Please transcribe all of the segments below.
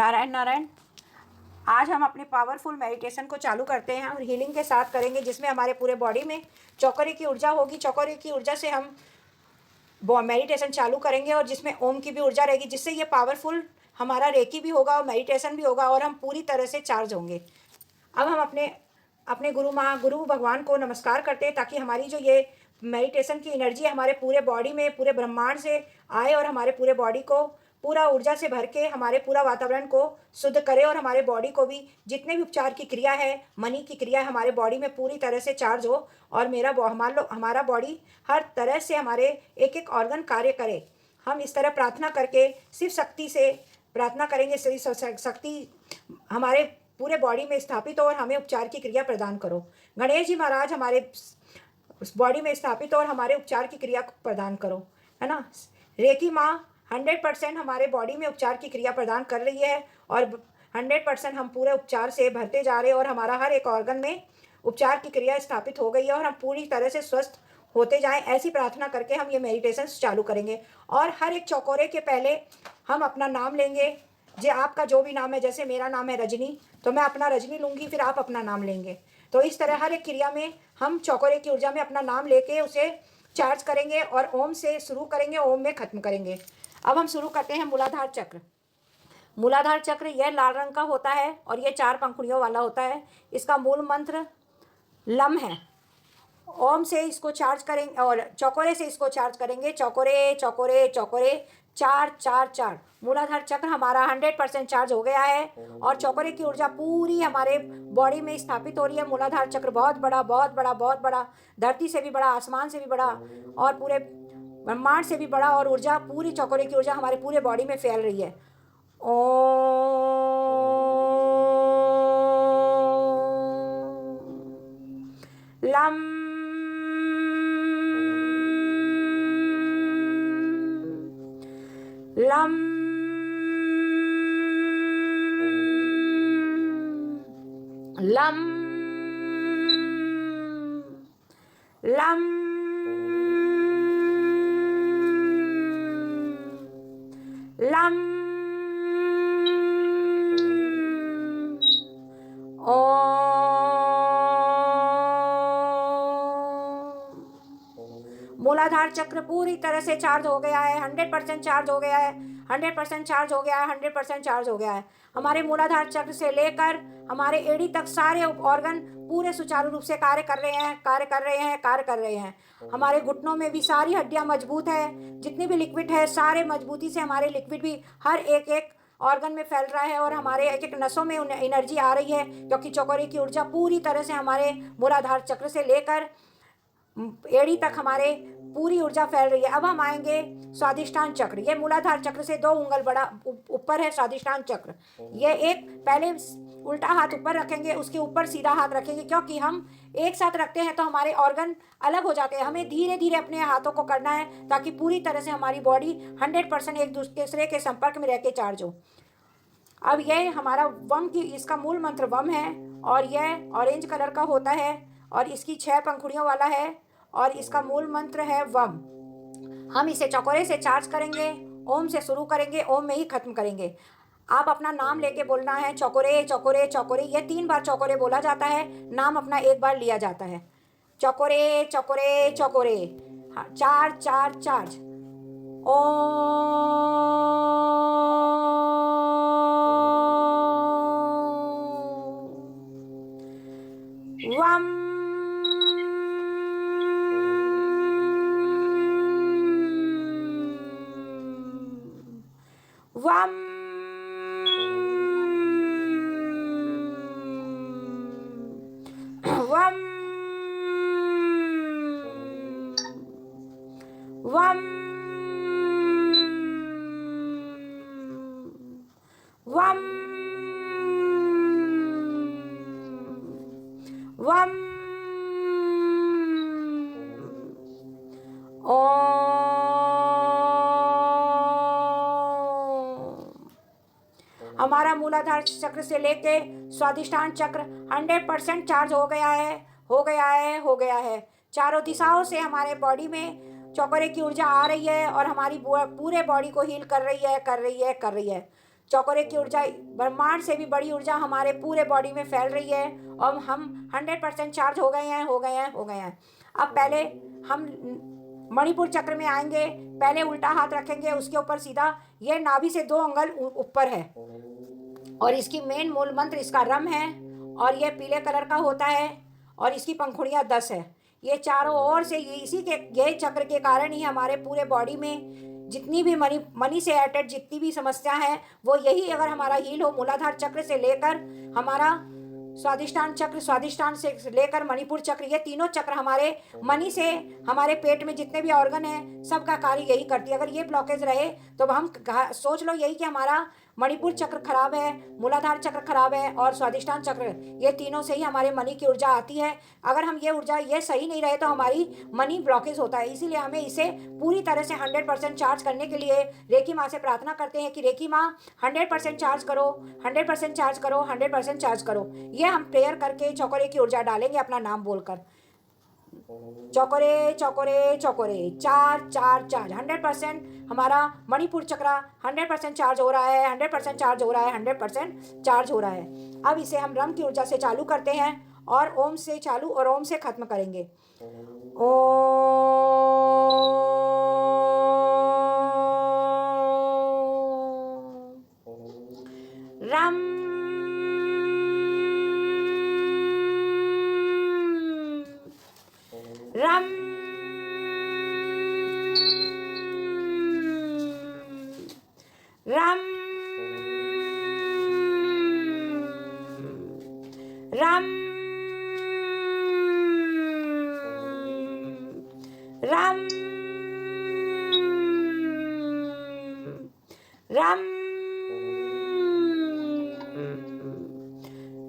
नारायण नारायण। आज हम अपने पावरफुल मेडिटेशन को चालू करते हैं और हीलिंग के साथ करेंगे, जिसमें हमारे पूरे बॉडी में चौकरे की ऊर्जा होगी। चौकरे की ऊर्जा से हम मेडिटेशन चालू करेंगे और जिसमें ओम की भी ऊर्जा रहेगी, जिससे ये पावरफुल हमारा रेकी भी होगा और मेडिटेशन भी होगा और हम पूरी तरह से चार्ज होंगे। अब हम अपने अपने गुरु भगवान को नमस्कार करते हैं, ताकि हमारी जो ये मेडिटेशन की एनर्जी हमारे पूरे बॉडी में, पूरे ब्रह्मांड से आए और हमारे पूरे बॉडी को पूरा ऊर्जा से भर के हमारे पूरा वातावरण को शुद्ध करे और हमारे बॉडी को भी जितने भी उपचार की क्रिया है, मनी की क्रिया है, हमारे बॉडी में पूरी तरह से चार्ज हो और हमारा बॉडी हर तरह से हमारे एक एक ऑर्गन कार्य करे। हम इस तरह प्रार्थना करके शिव शक्ति से प्रार्थना करेंगे, शक्ति हमारे पूरे बॉडी में स्थापित हो और हमें उपचार की क्रिया प्रदान करो। गणेश जी महाराज हमारे बॉडी में स्थापित हो और हमारे उपचार की क्रिया प्रदान करो, है ना। रेकी माँ 100% हमारे बॉडी में उपचार की क्रिया प्रदान कर रही है और 100% हम पूरे उपचार से भरते जा रहे हैं और हमारा हर एक ऑर्गन में उपचार की क्रिया स्थापित हो गई है और हम पूरी तरह से स्वस्थ होते जाएं। ऐसी प्रार्थना करके हम ये मेडिटेशन चालू करेंगे और हर एक चौकोरे के पहले हम अपना नाम लेंगे। जो आपका जो भी नाम है, जैसे मेरा नाम है रजनी, तो मैं अपना रजनी लूँगी, फिर आप अपना नाम लेंगे। तो इस तरह हर एक क्रिया में हम चौकोरे की ऊर्जा में अपना नाम लेके उसे चार्ज करेंगे और ओम से शुरू करेंगे, ओम में ख़त्म करेंगे। अब हम शुरू करते हैं मूलाधार चक्र। मूलाधार चक्र यह लाल रंग का होता है और यह 4 पंखुड़ियों वाला होता है। इसका मूल मंत्र लम है। ओम से इसको चार्ज करेंगे और चौकोरे से इसको चार्ज करेंगे। चौकोरे चौकोरे चौकोरे 4 4 4। मूलाधार चक्र हमारा 100% चार्ज हो गया है और चौकोरे की ऊर्जा पूरी हमारे बॉडी में स्थापित हो रही है। मूलाधार चक्र बहुत बड़ा बहुत बड़ा बहुत बड़ा, धरती से भी बड़ा, आसमान से भी बड़ा और पूरे ब्रह्मांड से भी बड़ा, और ऊर्जा पूरी चौकोरे की ऊर्जा हमारे पूरे बॉडी में फैल रही है। Lump lump lump lump lump मूलाधार चक्र पूरी तरह से चार्ज हो गया है, 100% चार्ज हो गया है, 100% चार्ज हो गया है, 100% चार्ज हो गया है। हमारे मूलाधार चक्र से लेकर हमारे एड़ी तक सारे ऑर्गन पूरे सुचारू रूप से कार्य कर रहे हैं, कार्य कर रहे हैं, कार्य कर रहे हैं। हमारे घुटनों में भी सारी हड्डियां मजबूत है, जितनी भी लिक्विड है सारे मजबूती से हमारे लिक्विड भी हर एक एक ऑर्गन में फैल रहा है और हमारे एक एक नसों में एनर्जी आ रही है, क्योंकि चौकोरे की ऊर्जा पूरी तरह से हमारे मूलाधार चक्र से लेकर एड़ी तक हमारे पूरी ऊर्जा फैल रही है। अब हम आएंगे स्वादिष्ठान चक्र। ये मूलाधार चक्र से 2 उंगल बड़ा ऊपर है स्वादिष्ठान चक्र। ये एक पहले उल्टा हाथ ऊपर रखेंगे, उसके ऊपर सीधा हाथ रखेंगे, क्योंकि हम एक साथ रखते हैं तो हमारे ऑर्गन अलग हो जाते हैं। हमें धीरे धीरे अपने हाथों को करना है ताकि पूरी तरह से हमारी बॉडी 100% एक दूसरे के संपर्क में रह के चार्ज हो। अब यह हमारा वम की, इसका मूल मंत्र वम है और यह ऑरेंज कलर का होता है और इसकी 6 पंखुड़ियों वाला है और इसका मूल मंत्र है वम। हम इसे चौकोरे से चार्ज करेंगे, ओम से शुरू करेंगे, ओम में ही खत्म करेंगे। आप अपना नाम लेके बोलना है, चौकोरे चौकोरे चौकोरे। ये 3 बार चौकोरे बोला जाता है, नाम अपना 1 बार लिया जाता है। चौकोरे चौकोरे चौकोरे 4 4 4। वम वम वम वम वम वम हमारा मूलाधार चक्र से लेके स्वादिष्ठान चक्र 100% चार्ज हो गया है, हो गया है, हो गया है। चारों दिशाओं से हमारे बॉडी में चौकोरे की ऊर्जा आ रही है और हमारी पूरे बॉडी को हील कर रही है, कर रही है, कर रही है। चौकोरे की ऊर्जा ब्रह्मांड से भी बड़ी ऊर्जा हमारे पूरे बॉडी में फैल रही है और हम 100% चार्ज हो गए हैं, हो गए हैं, हो गए हैं। अब पहले हम मणिपुर चक्र में आएंगे। पहले उल्टा हाथ रखेंगे, उसके ऊपर सीधा, ये नाभि से 2 अंगुल ऊपर है और इसकी मेन मूल मंत्र इसका रम है और ये पीले कलर का होता है और इसकी पंखुड़ियाँ 10 है। ये चारों ओर से इसी के ये चक्र के कारण ही हमारे पूरे बॉडी में जितनी भी मनी से अटैच जितनी भी समस्या है वो यही अगर हमारा हील हो, मूलाधार चक्र से लेकर हमारा स्वादिष्टान चक्र, स्वादिष्टान से लेकर मणिपुर चक्र, ये तीनों चक्र हमारे मनी से हमारे पेट में जितने भी ऑर्गन हैं सबका कार्य यही करती है। अगर ये ब्लॉकेज रहे तो हम सोच लो यही कि हमारा मणिपुर चक्र खराब है, मूलाधार चक्र खराब है और स्वादिष्टान चक्र, ये तीनों से ही हमारे मनी की ऊर्जा आती है। अगर हम ये ऊर्जा ये सही नहीं रहे तो हमारी मनी ब्लॉकेज होता है। इसीलिए हमें इसे पूरी तरह से 100% चार्ज करने के लिए रेकी माँ से प्रार्थना करते हैं कि रेकी माँ 100% चार्ज करो, 100% चार्ज करो, 100% चार्ज करो। ये हम प्रेयर करके चौकोरे की ऊर्जा डालेंगे अपना नाम बोलकर। चौकोरे चौकोरे चौकोरे, चार चार चार्ज, 100% हमारा मणिपुर चक्र 100% चार्ज हो रहा है, 100% चार्ज हो रहा है, 100% चार्ज हो रहा है। अब इसे हम रम की ऊर्जा से चालू करते हैं और ओम से चालू और ओम से खत्म करेंगे। रम रम रम रम रम रम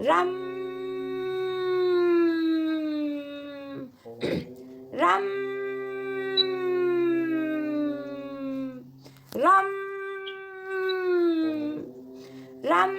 रम रम रम रम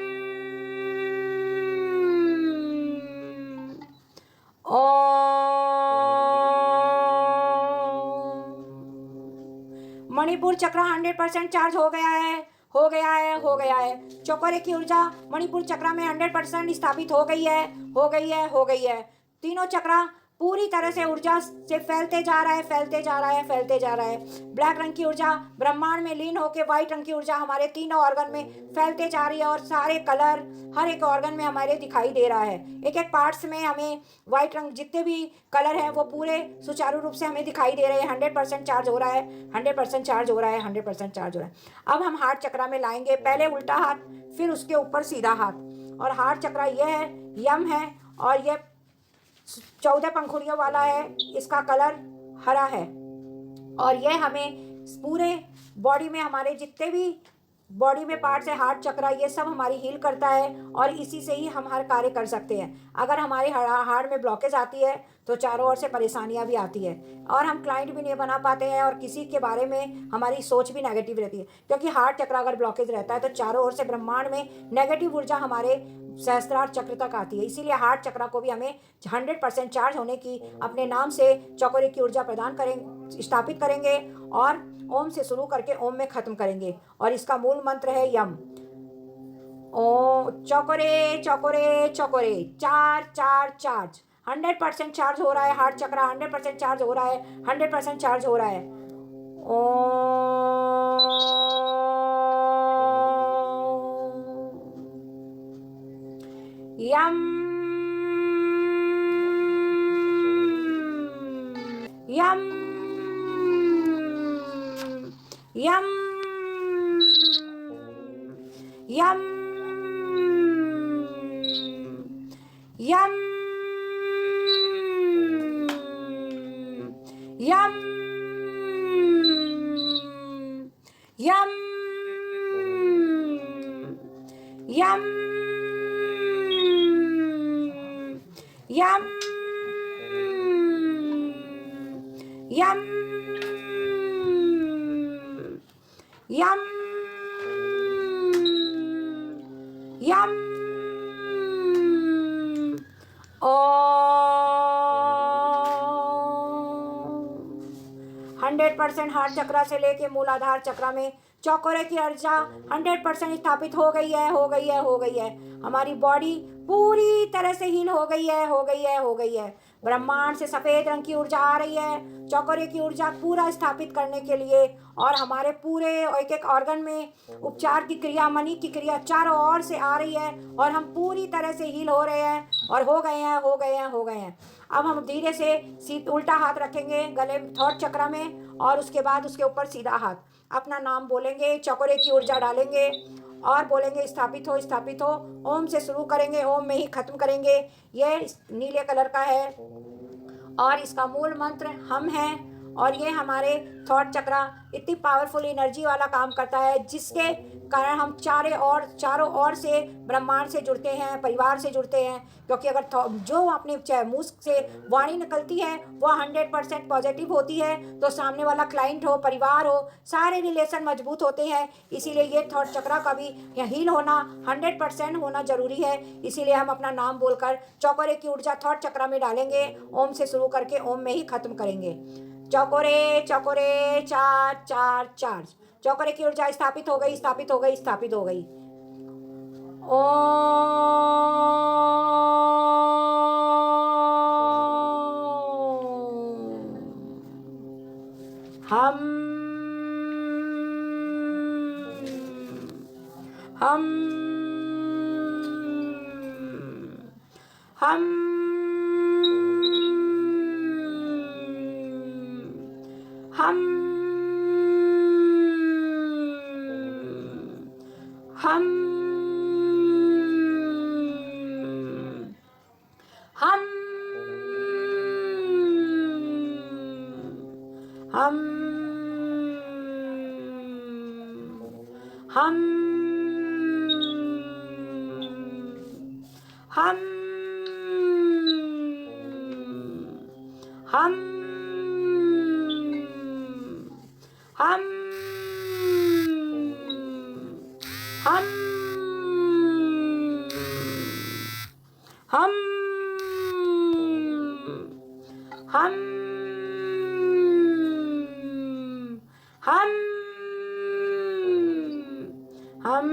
मणिपुर चक्र 100% चार्ज हो गया है, हो गया है, हो गया है। चौकोरे की ऊर्जा मणिपुर चक्र में 100% स्थापित हो गई है, हो गई है, हो गई है। तीनों चक्र पूरी तरह से ऊर्जा से फैलते जा रहा है, फैलते जा रहा है, फैलते जा रहा है। ब्लैक रंग की ऊर्जा ब्रह्मांड में लीन होकर व्हाइट रंग की ऊर्जा हमारे तीनों ऑर्गन में फैलते जा रही है और सारे कलर हर एक ऑर्गन में हमारे दिखाई दे रहा है। एक एक पार्ट्स में हमें व्हाइट रंग जितने भी कलर हैं वो पूरे सुचारू रूप से हमें दिखाई दे रहे हैं। 100% चार्ज हो रहा है, 100% चार्ज हो रहा है, 100% चार्ज हो रहा है। अब हम हार्ट चक्र में लाएंगे, पहले उल्टा हाथ फिर उसके ऊपर सीधा हाथ। और हार्ट चक्र ये है, यम है और ये 14 पंखुड़ियों वाला है, इसका कलर हरा है और यह हमें पूरे बॉडी में हमारे जितने भी बॉडी में पार्ट्स है, हार्ट चक्र, ये सब हमारी हील करता है और इसी से ही हम हर कार्य कर सकते हैं। अगर हमारे हार्ट में ब्लॉकेज आती है तो चारों ओर से परेशानियां भी आती है और हम क्लाइंट भी नहीं बना पाते हैं और किसी के बारे में हमारी सोच भी नेगेटिव रहती है, क्योंकि हार्ट चक्र अगर ब्लॉकेज रहता है तो चारों ओर से ब्रह्मांड में नेगेटिव ऊर्जा हमारे सहस्त्रार चक्र तक आती है। इसीलिए हार्ट चक्र को भी हमें 100% चार्ज होने की अपने नाम से चौकोरे की ऊर्जा प्रदान करेंगे, स्थापित करेंगे और ओम से शुरू करके ओम में खत्म करेंगे और इसका मूल मंत्र है यम। ओ चौकोरे चौकोरे चौकोरे, चार चार चार्ज, 100% चार्ज हो रहा है। हार्ट चक्र 100% चार्ज हो रहा है, 100% चार्ज हो रहा है। यम यम यम यम यम यम यम यम यम यम यम यम 100% 100% हार्ट चक्रा से लेके मूलाधार चक्रा में चौकोरे की ऊर्जा 100% स्थापित हो गई है, हो गई है, हो गई है। हमारी बॉडी पूरी तरह से हील हो गई है, हो गई है, हो गई है। ब्रह्मांड से सफ़ेद रंग की ऊर्जा आ रही है चौकोरे की ऊर्जा पूरा स्थापित करने के लिए, और हमारे पूरे एक एक ऑर्गन में उपचार की क्रिया, मनी की क्रिया चारों ओर से आ रही है, और हम पूरी तरह से हील हो रहे हैं और हो गए हैं, हो गए हैं, हो गए हैं। अब हम धीरे से उल्टा हाथ रखेंगे गले थॉट चक्र में, और उसके बाद उसके ऊपर सीधा हाथ, अपना नाम बोलेंगे, चौकोरे की ऊर्जा डालेंगे और बोलेंगे स्थापित हो, स्थापित हो। ओम से शुरू करेंगे, ओम में ही खत्म करेंगे। ये नीले कलर का है और इसका मूल मंत्र हम हैं, और ये हमारे थॉट चक्रा इतनी पावरफुल एनर्जी वाला काम करता है जिसके कारण हम चारों ओर से ब्रह्मांड से जुड़ते हैं, परिवार से जुड़ते हैं। क्योंकि अगर जो अपने मुंह से वाणी निकलती है वो 100% पॉजिटिव होती है, तो सामने वाला क्लाइंट हो, परिवार हो, सारे रिलेशन मजबूत होते हैं। इसीलिए ये थॉट चक्रा का भी हील होना 100% होना जरूरी है। इसीलिए हम अपना नाम बोलकर चौकोरे की ऊर्जा थॉट चक्रा में डालेंगे, ओम से शुरू करके ओम में ही खत्म करेंगे। चौकोरे चौकोरे चार चार चार, चौकोरे की ऊर्जा स्थापित हो गई, स्थापित हो गई, स्थापित हो गई। ओम हम हम हम हम हम हम हम हम हम हम हम हम हम हम हम हम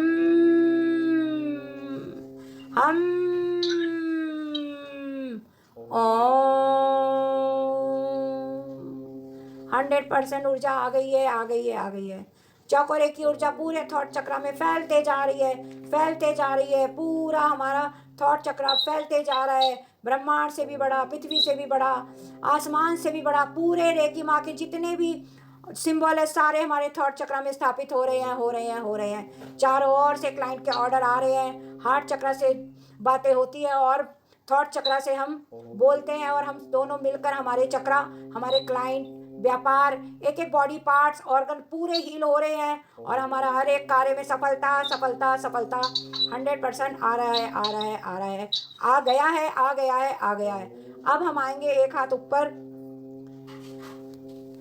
हम ओम 100% ऊर्जा आ गई है, आ गई है, आ गई है। चौकोरे की ऊर्जा पूरे थॉट चक्र में फैलते जा रही है, फैलते जा रही है। पूरा हमारा थॉट चक्र फैलते जा रहा है, ब्रह्मांड से भी बड़ा, पृथ्वी से भी बड़ा, आसमान से भी बड़ा। पूरे रेकी माँ के जितने भी सिंबल है सारे हमारे थॉट चक्र में स्थापित हो रहे हैं, हो रहे हैं, हो रहे हैं। चारों ओर से क्लाइंट के ऑर्डर आ रहे हैं, हार्ट चक्र से बातें होती है और थॉट चक्र से हम बोलते हैं, और हम दोनों मिलकर हमारे चक्र, हमारे क्लाइंट, व्यापार, एक एक बॉडी पार्ट्स, ऑर्गन पूरे हील हो रहे हैं, और हमारा हर एक कार्य में सफलता सफलता सफलता 100% आ रहा है, आ रहा है, आ रहा है, आ गया है, आ गया है, आ गया है। अब हम आएंगे एक हाथ ऊपर,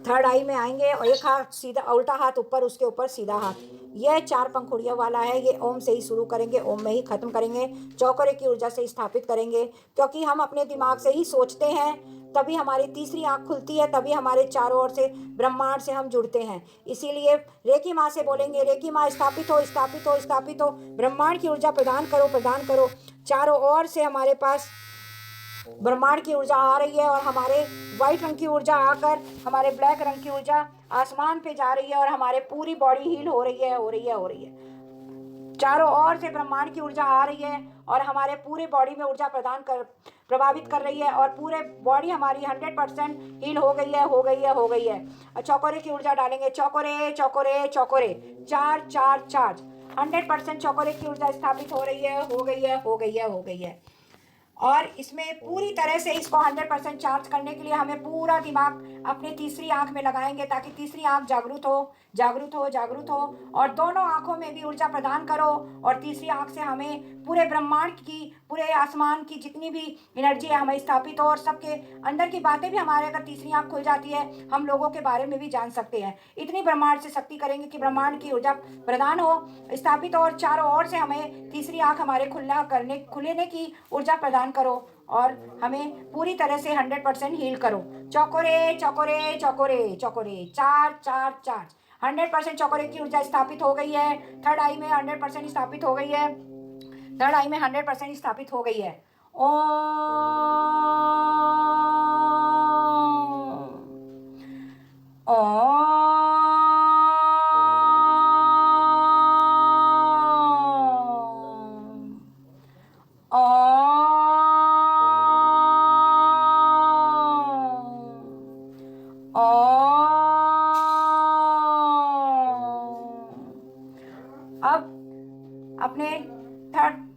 थर्ड आई में आएंगे, और एक हाथ सीधा, उल्टा हाथ ऊपर, उसके ऊपर सीधा हाथ। यह 4 पंखुड़ियों वाला है। ये ओम से ही शुरू करेंगे, ओम में ही खत्म करेंगे, चौकोरे की ऊर्जा से स्थापित करेंगे। क्योंकि हम अपने दिमाग से ही सोचते हैं, तभी हमारी तीसरी आंख खुलती है, तभी हमारे चारों ओर से ब्रह्मांड से हम जुड़ते हैं। इसीलिए रेकी माँ से बोलेंगे, रेकी माँ स्थापित हो, स्थापित हो, स्थापित हो, ब्रह्मांड की ऊर्जा प्रदान करो, प्रदान करो। चारों ओर से हमारे पास ब्रह्मांड की ऊर्जा आ रही है, और हमारे वाइट रंग की ऊर्जा आकर हमारे ब्लैक रंग की ऊर्जा आसमान पे जा रही है, और हमारे पूरी बॉडी हील हो रही है, हो रही है, हो रही है। चारों ओर से ब्रह्मांड की ऊर्जा आ रही है और हमारे पूरे बॉडी में ऊर्जा प्रभावित कर रही है, और पूरे बॉडी हमारी 100% हील हो गई है, हो गई है, हो गई है। चौकोरे की ऊर्जा डालेंगे, चौकोरे चौकोरे चौकोरे, 4 4 4, 100% चौकोरे की ऊर्जा स्थापित हो रही है, हो गई है, हो गई है, हो गई है। और इसमें पूरी तरह से इसको 100% चार्ज करने के लिए हमें पूरा दिमाग अपने तीसरी आंख में लगाएंगे, ताकि तीसरी आंख जागृत हो, जागृत हो, जागृत हो, और दोनों आंखों में भी ऊर्जा प्रदान करो। और तीसरी आंख से हमें पूरे ब्रह्मांड की, पूरे आसमान की जितनी भी एनर्जी है हमें स्थापित हो, और सबके अंदर की बातें भी हमारे अगर तीसरी आंख खुल जाती है, हम लोगों के बारे में भी जान सकते हैं। इतनी ब्रह्मांड से शक्ति करेंगे कि ब्रह्मांड की ऊर्जा प्रदान हो, स्थापित हो, और चारों ओर से हमें तीसरी आंख हमारे खुलने की ऊर्जा प्रदान करो। और हमें पूरी तरह से 100% हील करो। चौकोरे चौकोरे चौकोरे चौकोरे, चार्ज चार्ज चार्ज। 100% चौकोरे की ऊर्जा स्थापित हो गई है। थर्ड आई में 100% स्थापित हो गई है। थर्ड आई में 100% स्थापित हो गई है।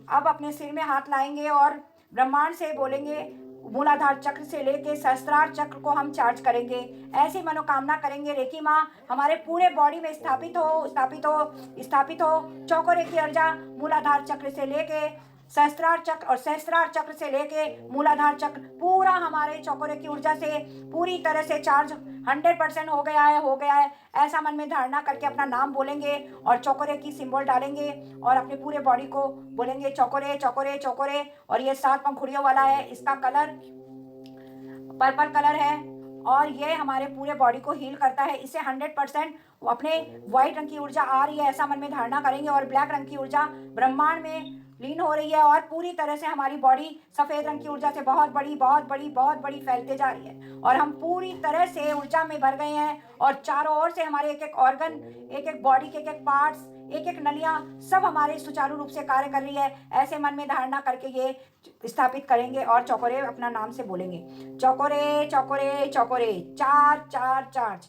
अब अपने सिर में हाथ लाएंगे और ब्रह्मांड से बोलेंगे, मूलाधार चक्र से लेके सहस्त्रार चक्र को हम चार्ज करेंगे। ऐसी मनोकामना करेंगे, रेकी माँ हमारे पूरे बॉडी में स्थापित हो, स्थापित हो, स्थापित हो। चौकोरे की ऊर्जा मूलाधार चक्र से लेके सहस्त्रार चक्र और सहस्त्रार चक्र से लेके मूलाधार चक्र पूरा हमारे चौकोरे की ऊर्जा से पूरी तरह से चार्ज 100% हो गया है, हो गया है। ऐसा मन में धारणा करके अपना नाम बोलेंगे और चौकोरे की सिंबल डालेंगे और अपने पूरे बॉडी को बोलेंगे चौकोरे चौकोरे चौकोरे। और ये 7 पंखुड़ियों वाला है, इसका कलर पर्पल कलर है और ये हमारे पूरे बॉडी को हील करता है। इससे 100% अपने व्हाइट रंग की ऊर्जा आ रही है, ऐसा मन में धारणा करेंगे। और ब्लैक रंग की ऊर्जा ब्रह्मांड में लीन हो रही है और पूरी तरह से हमारी बॉडी सफेद रंग की ऊर्जा से बहुत बड़ी बहुत बड़ी बहुत बड़ी फैलते जा रही है और हम पूरी तरह से ऊर्जा में भर गए हैं। और चारों ओर से हमारे एक एक ऑर्गन, एक एक बॉडी के एक एक पार्ट्स, एक एक नलियां सब हमारे सुचारू रूप से कार्य कर रही है। ऐसे मन में धारणा करके ये स्थापित करेंगे और चौकोरे अपना नाम से बोलेंगे, चौकोरे चौकोरे चौकोरे, चार्ज चार्ज चार्ज।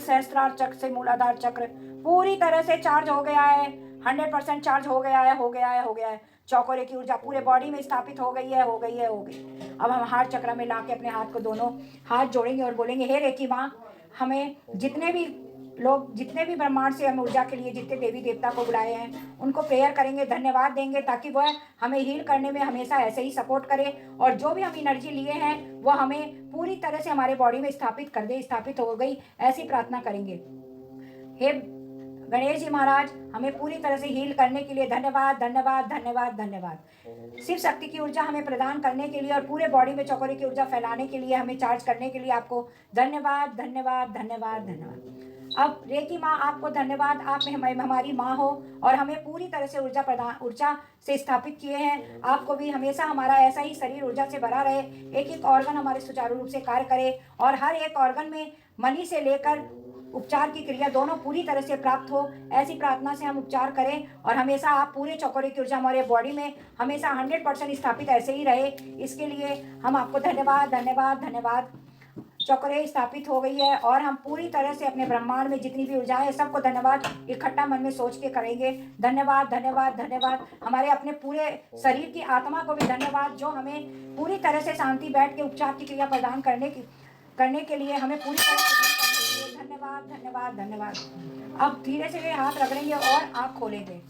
सहस्त्रार चक्र से मूलाधार चक्र पूरी तरह से चार्ज हो गया है, 100% चार्ज हो गया है, हो गया है, हो गया है। चौकोरे की ऊर्जा पूरे बॉडी में स्थापित हो गई है, हो गई है, हो गई। अब हम हार्ट चक्र में लाके अपने हाथ को दोनों हाथ जोड़ेंगे और बोलेंगे, हे रेकी माँ, हमें जितने भी लोग, जितने भी ब्रह्मांड से हम ऊर्जा के लिए जितने देवी देवता को बुलाए हैं उनको प्रेयर करेंगे, धन्यवाद देंगे, ताकि वह हमें हील करने में हमेशा ऐसे ही सपोर्ट करे और जो भी हम एनर्जी लिए हैं वह हमें पूरी तरह से हमारे बॉडी में स्थापित कर दे। स्थापित हो गई ऐसी प्रार्थना करेंगे। हे गणेश जी महाराज, हमें पूरी तरह से हील करने के लिए धन्यवाद धन्यवाद धन्यवाद धन्यवाद। शिव शक्ति की ऊर्जा हमें प्रदान करने के लिए और पूरे बॉडी में चौकोरे की ऊर्जा फैलाने के लिए, हमें चार्ज करने के लिए आपको धन्यवाद धन्यवाद धन्यवाद धन्यवाद। अब रेकी माँ आपको धन्यवाद, आप में हमारी माँ हो और हमें पूरी तरह से ऊर्जा से स्थापित किए हैं। आपको भी हमेशा हमारा ऐसा ही शरीर ऊर्जा से भरा रहे, एक एक ऑर्गन हमारे सुचारू रूप से कार्य करे और हर एक ऑर्गन में मनी से लेकर उपचार की क्रिया दोनों पूरी तरह से प्राप्त हो। ऐसी प्रार्थना से हम उपचार करें और हमेशा आप पूरे चौकोरे की ऊर्जा हमारे बॉडी में हमेशा 100% स्थापित ऐसे ही रहे। इसके लिए हम आपको धन्यवाद धन्यवाद धन्यवाद। चौकोरे स्थापित हो गई है और हम पूरी तरह से अपने ब्रह्मांड में जितनी भी ऊर्जा है सबको धन्यवाद इकट्ठा मन में सोच के करेंगे। धन्यवाद धन्यवाद धन्यवाद। हमारे अपने पूरे शरीर की आत्मा को भी धन्यवाद, जो हमें पूरी तरह से शांति बैठ के उपचार की क्रिया प्रदान करने के लिए हमें पूरी तरह से धन्यवाद धन्यवाद धन्यवाद। अब धीरे से वे हाथ रगड़ेंगे और आँख खोलेंगे।